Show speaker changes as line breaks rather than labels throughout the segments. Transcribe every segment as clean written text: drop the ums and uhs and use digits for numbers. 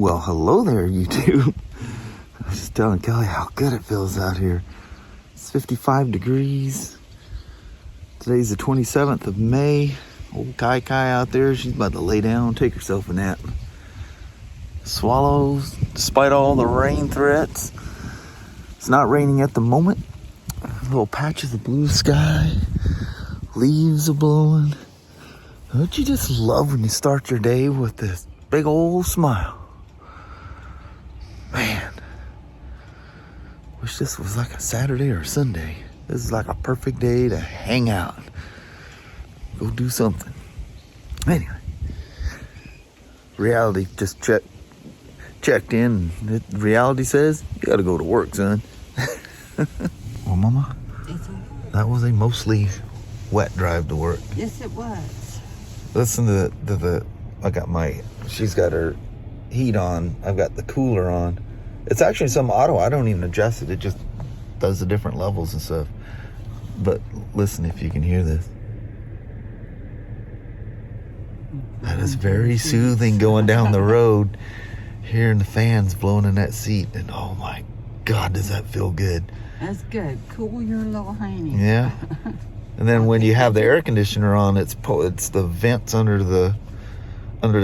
Well, hello there, YouTube. I was just telling Kelly how good it feels out here. It's 55 degrees. Today's the 27th of May. Old Kai out there, she's about to lay down, take herself a nap. Swallows, despite all the rain threats. It's not raining at the moment. Little patches of blue sky. Leaves are blowing. Don't you just love when you start your day with this big old smile? Man, wish this was like a Saturday or a Sunday. This is like a perfect day to hang out. Go do something. Anyway, reality just checked in. Reality says, you gotta go to work, son. Well, Mama, that was a mostly wet drive to work.
Yes, it was.
Listen to the she's got her heat on. I've got the cooler on. It's actually some auto. I don't even adjust it. It just does the different levels and stuff. But listen if you can hear this. That is very soothing going down the road. Hearing the fans blowing in that seat. And oh my God, does that feel good.
That's good. Cool your little hiney.
Yeah. And then when you have the air conditioner on, it's the vents under the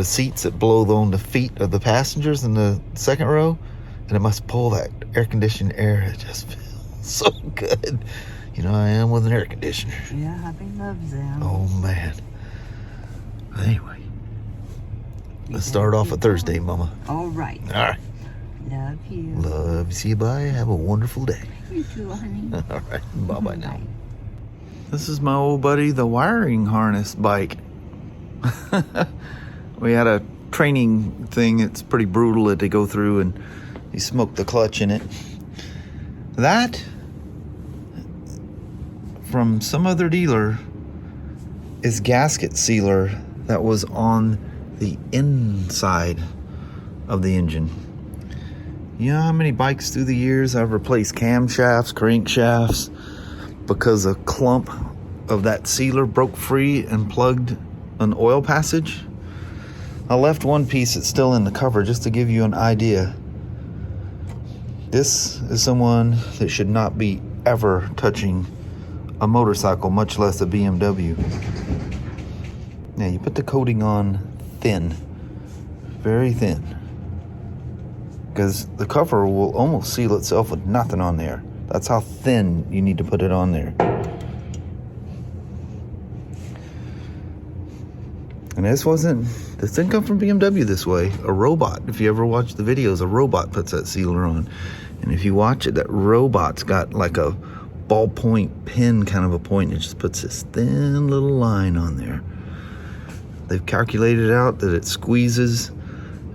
seats that blow on the feet of the passengers in the second row, and it must pull that air conditioned air. It just feels so good. You know, I am with an air conditioner.
Yeah, hubby loves them.
Oh man. Anyway, let's start off a Thursday, Mama.
All right.
All right.
Love you.
Love you. See you. Bye. Have a wonderful day.
You too, honey.
All right. Bye now. This is my old buddy, the wiring harness bike. We had a training thing. It's pretty brutal that they go through and you smoke the clutch in it. That, from some other dealer, is gasket sealer that was on the inside of the engine. You know how many bikes through the years I've replaced camshafts, crankshafts, because a clump of that sealer broke free and plugged an oil passage? I left one piece that's still in the cover just to give you an idea. This is someone that should not be ever touching a motorcycle, much less a BMW. Now you put the coating on thin, very thin, because the cover will almost seal itself with nothing on there. That's how thin you need to put it on there. And this didn't come from BMW this way. A robot, if you ever watch the videos, a robot puts that sealer on. And if you watch it, that robot's got like a ballpoint pen kind of a point. It just puts this thin little line on there. They've calculated out that it squeezes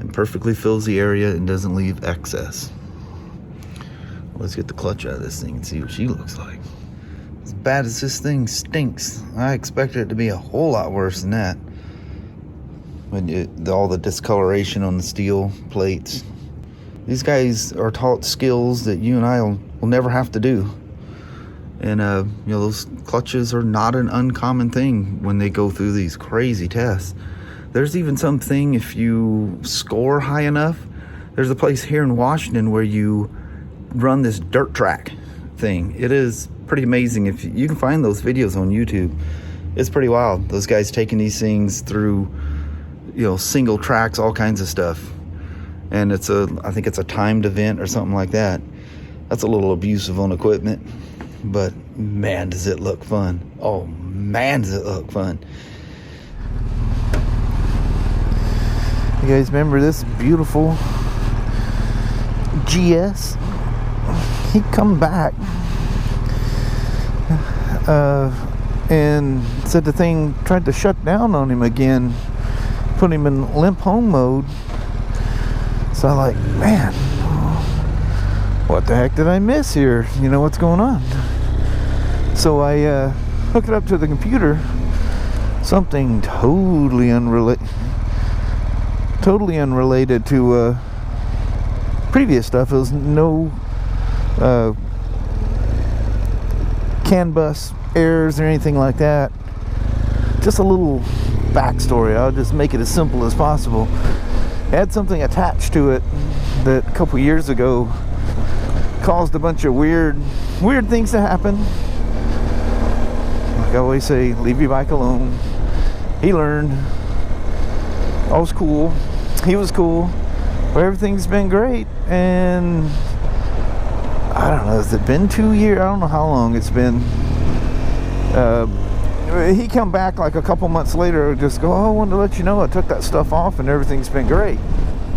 and perfectly fills the area and doesn't leave excess. Let's get the clutch out of this thing and see what she looks like. As bad as this thing stinks, I expected it to be a whole lot worse than that. When all the discoloration on the steel plates. These guys are taught skills that you and I will never have to do. And those clutches are not an uncommon thing when they go through these crazy tests. There's even something, if you score high enough, there's a place here in Washington where you run this dirt track thing. It is pretty amazing. If you can find those videos on YouTube, it's pretty wild. Those guys taking these things through, single tracks, all kinds of stuff. And I think it's a timed event or something like that. That's a little abusive on equipment, but man, does it look fun. Oh man, does it look fun. You guys remember this beautiful GS? He come back and said the thing tried to shut down on him again, put him in limp home mode. So I'm like, man, what the heck did I miss here? What's going on? So I hook it up to the computer. Something totally unrelated to previous stuff. It was no CAN bus errors or anything like that. Just a little backstory. I'll just make it as simple as possible. had something attached to it that a couple years ago caused a bunch of weird things to happen. Like I always say, leave your bike alone. He learned. I was cool. He was cool. But everything's been great. And I don't know, has it been 2 years? I don't know how long it's been. He come back like a couple months later and just go, oh, I wanted to let you know I took that stuff off and everything's been great.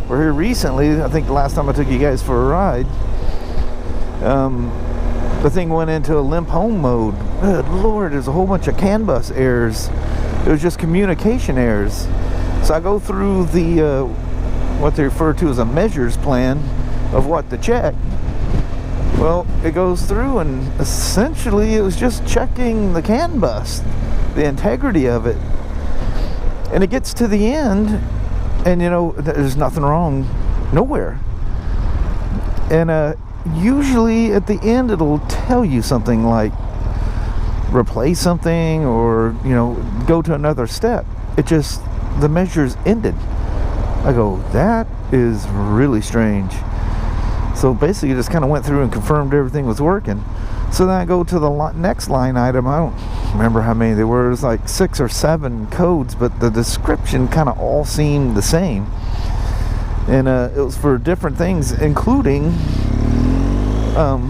We're here recently, I think the last time I took you guys for a ride, the thing went into a limp home mode. Good Lord, there's a whole bunch of CAN bus errors. It was just communication errors. So I go through the, what they refer to as a measures plan of what to check. Well, it goes through and essentially it was just checking the CAN bus, the integrity of it. And it gets to the end and you know, there's nothing wrong nowhere. And usually at the end it'll tell you something like replace something or, you know, go to another step. It just, the measures ended. I go, that is really strange. So basically just kind of went through and confirmed everything was working. So then I go to the next line item. I don't remember how many there were. It was like 6 or 7 codes, but the description kind of all seemed the same. And it was for different things, including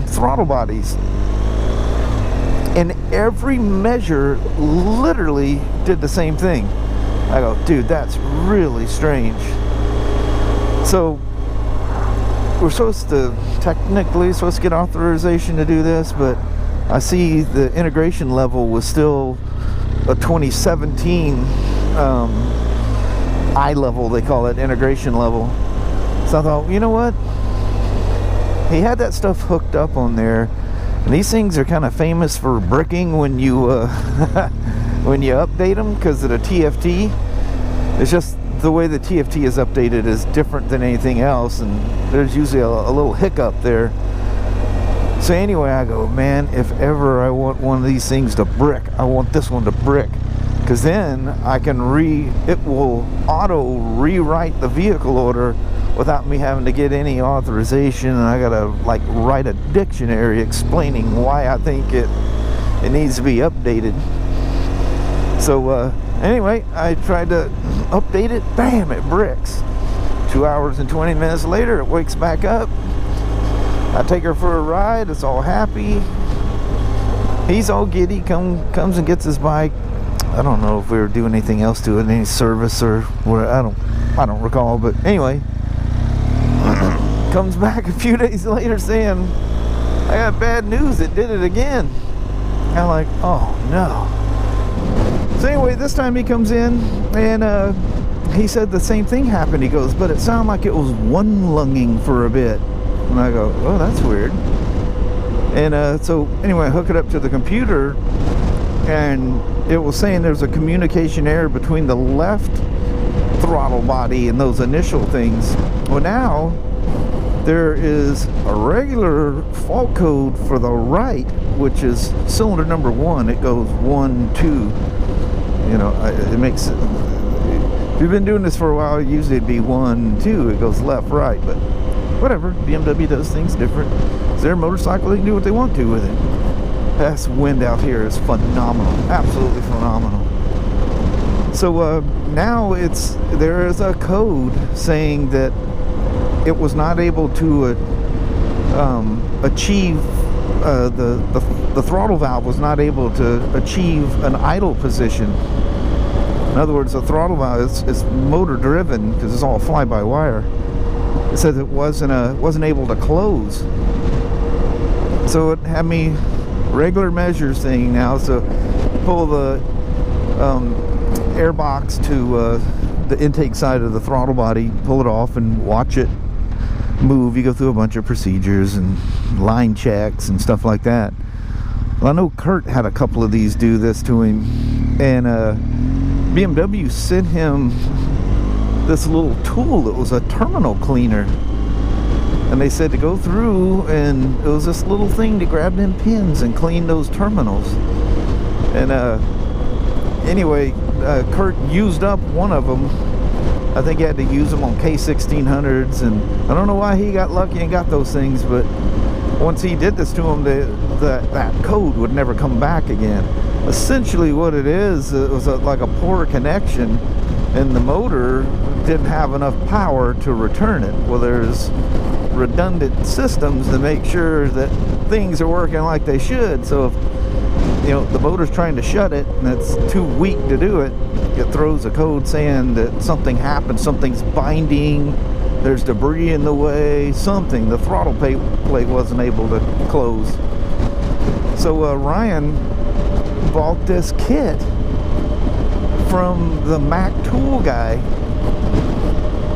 throttle bodies. And every measure literally did the same thing. I go, dude, that's really strange. So we're technically supposed to get authorization to do this, but I see the integration level was still a 2017 I level, they call it, integration level. So I thought, you know what? He had that stuff hooked up on there, and these things are kind of famous for bricking when you when you update them because of the TFT. It's just the way the TFT is updated is different than anything else, and there's usually a little hiccup there. So anyway, I go, man, if ever I want one of these things to brick, I want this one to brick, because then I can it will auto rewrite the vehicle order without me having to get any authorization, and I gotta like write a dictionary explaining why I think it needs to be updated. So anyway, I tried to update it. Bam, it bricks. 2 hours and 20 minutes later, it wakes back up. I take her for a ride. It's all happy. He's all giddy. Comes and gets his bike. I don't know if we were doing anything else to it, any service or what. I don't recall. But anyway, comes back a few days later saying, I got bad news. It did it again. I'm like, oh no. So anyway, this time he comes in and he said the same thing happened. He goes, but it sounded like it was one lunging for a bit. And I go, oh, that's weird. And so anyway, I hook it up to the computer, and it was saying there's a communication error between the left throttle body and those initial things. Well, now there is a regular fault code for the right, which is cylinder number 1. It goes 1, 2. You know, it makes, if you've been doing this for a while, usually it'd be 1, 2. It goes left, right, but whatever. BMW does things different. It's their motorcycle. They can do what they want to with it. This wind out here is phenomenal. Absolutely phenomenal. So now there is a code saying that it was not able to achieve the throttle valve was not able to achieve an idle position. In other words, the throttle valve is motor driven because it's all fly-by-wire. It says it wasn't able to close. So it had me regular measures thing now. So pull the air box to the intake side of the throttle body, pull it off and watch it move. You go through a bunch of procedures and line checks and stuff like that. Well, I know Kurt had a couple of these do this to him, and BMW sent him this little tool that was a terminal cleaner, and they said to go through, and it was this little thing to grab them pins and clean those terminals. And anyway, Kurt used up one of them. I think he had to use them on K1600s, and I don't know why he got lucky and got those things, but once he did this to him, that code would never come back again. Essentially what it is, it was like a poor connection, and the motor didn't have enough power to return it. Well, there's redundant systems to make sure that things are working like they should. So if the motor's trying to shut it and it's too weak to do it, it throws a code saying that something happened, something's binding, there's debris in the way, something. The throttle plate wasn't able to close. So Ryan bought this kit from the Mac tool guy,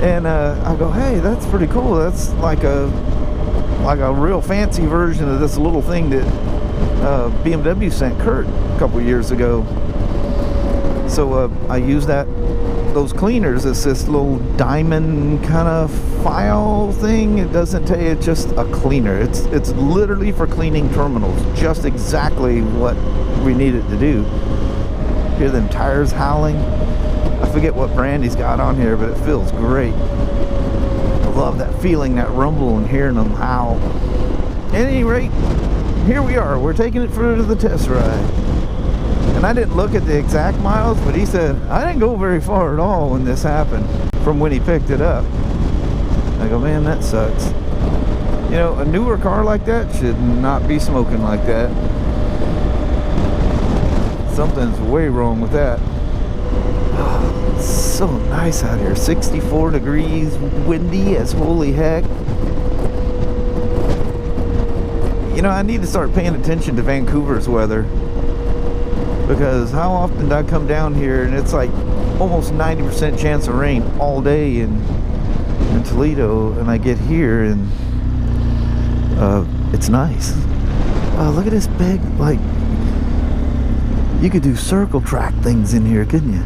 and I go, hey, that's pretty cool. That's like a real fancy version of this little thing that BMW sent Kurt a couple years ago. So I use those cleaners. It's this little diamond kind of file thing. It doesn't tell you, it's just a cleaner. It's literally for cleaning terminals, just exactly what we need it to do. Hear them tires howling. I forget what brand he's got on here, but it feels great. I love that feeling, that rumble, and hearing them howl. At any rate, here we are. We're taking it for the test ride. And I didn't look at the exact miles, but he said, I didn't go very far at all when this happened from when he picked it up. I go, man, that sucks. A newer car like that should not be smoking like that. Something's way wrong with that. Oh, it's so nice out here. 64 degrees, windy as holy heck. I need to start paying attention to Vancouver's weather, because how often do I come down here and it's like almost 90% chance of rain all day in Toledo, and I get here and it's nice. Oh, look at this big, like, you could do circle track things in here, couldn't you?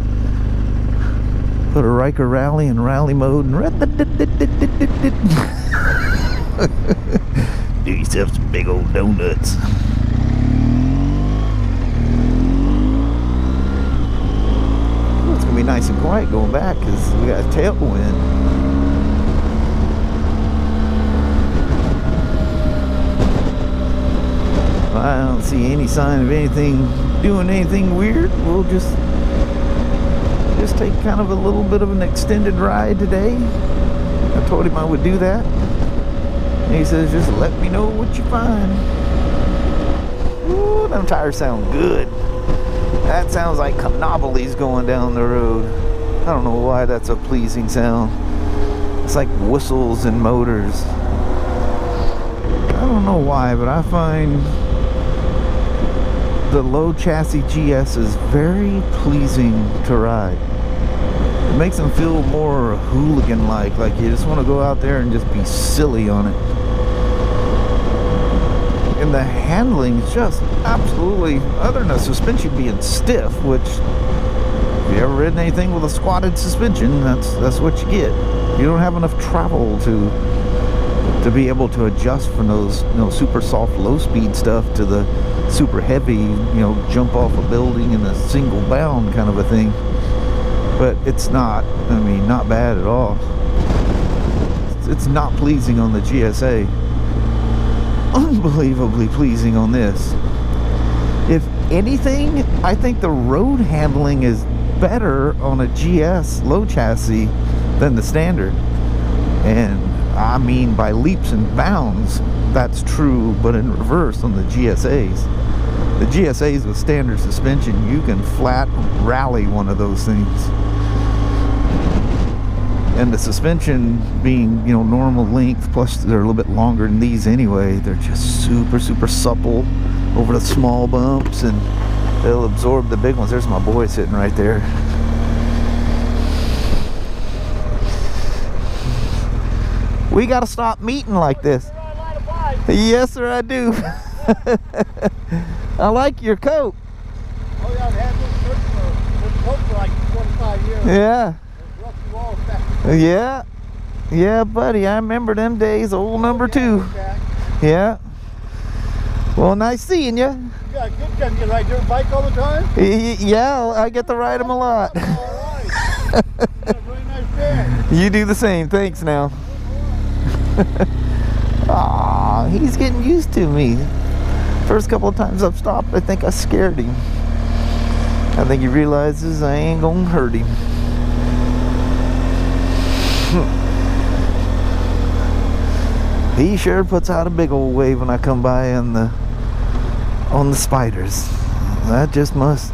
Put a Riker Rally in rally mode and do yourself some big old donuts. It's gonna be nice and quiet going back because we got a tailwind. I don't see any sign of anything doing anything weird. We'll just take kind of a little bit of an extended ride today. I told him I would do that. And he says, just let me know what you find. Ooh, them tires sound good. That sounds like cannolis going down the road. I don't know why that's a pleasing sound. It's like whistles and motors. I don't know why, but I find the low chassis GS is very pleasing to ride. It makes them feel more hooligan-like you just want to go out there and just be silly on it. And the handling is just absolutely, other than the suspension being stiff, which if you ever ridden anything with a squatted suspension, that's what you get. You don't have enough travel to be able to adjust from those super soft low speed stuff to the super heavy jump off a building in a single bound kind of a thing. But it's not, not bad at all. It's not pleasing on the GSA. Unbelievably pleasing on this. If anything, I think the road handling is better on a GS low chassis than the standard. And I mean by leaps and bounds, that's true, but in reverse on the GSAs. The GSAs with standard suspension, you can flat rally one of those things. And the suspension being, normal length, plus they're a little bit longer than these anyway, they're just super, super supple over the small bumps, and they'll absorb the big ones. There's my boy sitting right there. We gotta stop meeting like this. Yes, sir, I do. I like your coat.
Oh yeah, I've had this coat for like 25 years.
Yeah. Yeah, buddy, I remember them days, old number 2. Yeah. Well, nice seeing you.
You got a good gun. You ride your bike all the time?
Yeah, I get to ride them a lot.
All right. You got a really nice bed.
You do the same. Thanks now. Aw, he's getting used to me. First couple of times I've stopped, I think I scared him. I think he realizes I ain't gonna hurt him. He sure puts out a big old wave when I come by on the spiders. That just must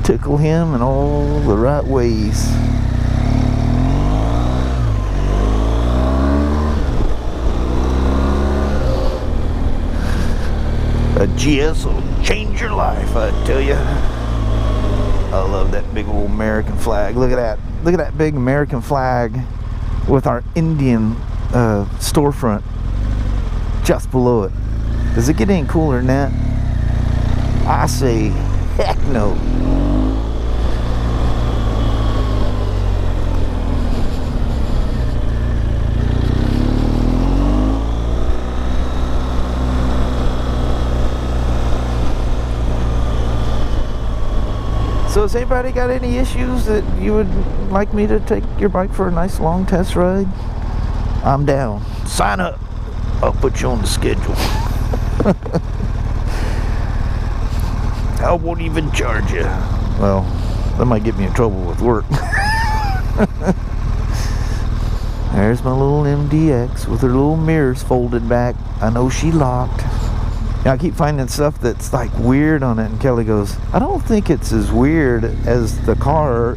tickle him in all the right ways. A GS will change your life, I tell you. I love that big old American flag. Look at that. Look at that big American flag with our Indian storefront just below it. Does it get any cooler than that? I say, heck no. So has anybody got any issues that you would like me to take your bike for a nice long test ride? I'm down. Sign up. I'll put you on the schedule. I won't even charge you. Well, that might get me in trouble with work. There's my little MDX with her little mirrors folded back. I know she locked. I keep finding stuff that's like weird on it, and Kelly goes, I don't think it's as weird as the car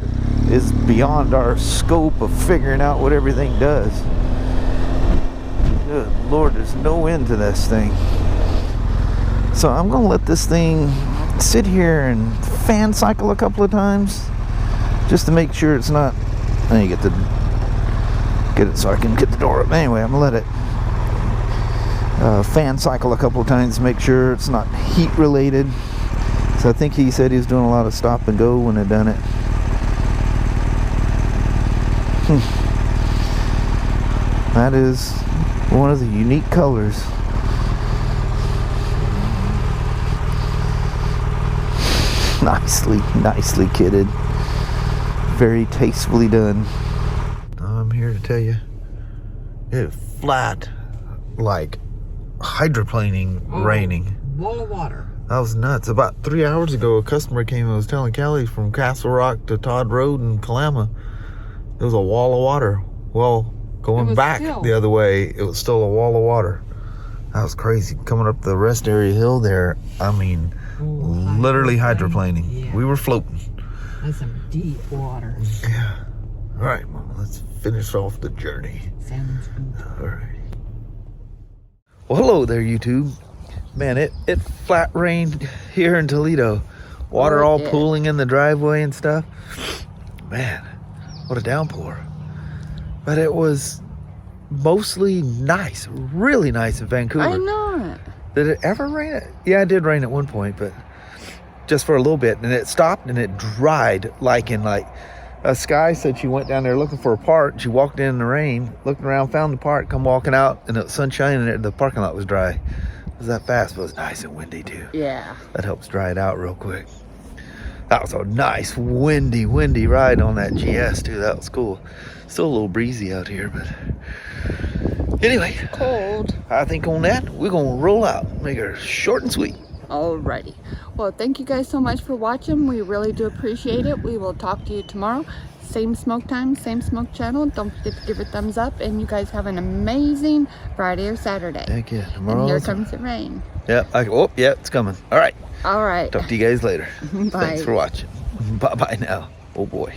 is beyond our scope of figuring out what everything does. Good Lord, there's no end to this thing. So I'm gonna let this thing sit here and fan cycle a couple of times just to make sure it's not, I need to get it so I can get the door up. Anyway, I'm gonna let it fan cycle a couple of times to make sure it's not heat related. So I think he said he was doing a lot of stop and go when I done it. That is one of the unique colors. Nicely kitted. Very tastefully done. I'm here to tell you, it flat like hydroplaning raining.
Wall of water.
That was nuts. About 3 hours ago, a customer came and was telling Kelly from Castle Rock to Todd Road in Kalama, it was a wall of water. Well, going back the other way, it was still a wall of water. That was crazy. Coming up the rest area hill there, I mean, literally hydroplaning. Yeah. We were floating.
That's some deep water.
Yeah. All right, Mama, let's finish off the journey.
Sounds good.
All right. Well, hello there, YouTube. Man, it flat rained here in Toledo. Water all pooling in the driveway and stuff. Man, what a downpour. But it was mostly nice, really nice in Vancouver.
I know it.
Did it ever rain? Yeah, it did rain at one point, but just for a little bit. And it stopped and it dried like Sky said she went down there looking for a part. She walked in the rain, looked around, found the part, come walking out, and the sunshine and the parking lot was dry. It was that fast, but it was nice and windy too. Yeah. That helps dry it out real quick. That was a nice windy ride on that GS too. That was cool. Still a little breezy out here, but anyway.
Cold.
I think on that, we're gonna roll out. Make her short and sweet.
Alrighty. Well, thank you guys so much for watching. We really do appreciate it. We will talk to you tomorrow. Same smoke time, same smoke channel. Don't forget to give it a thumbs up. And you guys have an amazing Friday or Saturday.
Heck yeah. Tomorrow.
And here comes the rain.
Yep. Yeah, it's coming. All right.
All right.
Talk to you guys later.
Bye.
Thanks for watching. Bye-bye now. Oh boy.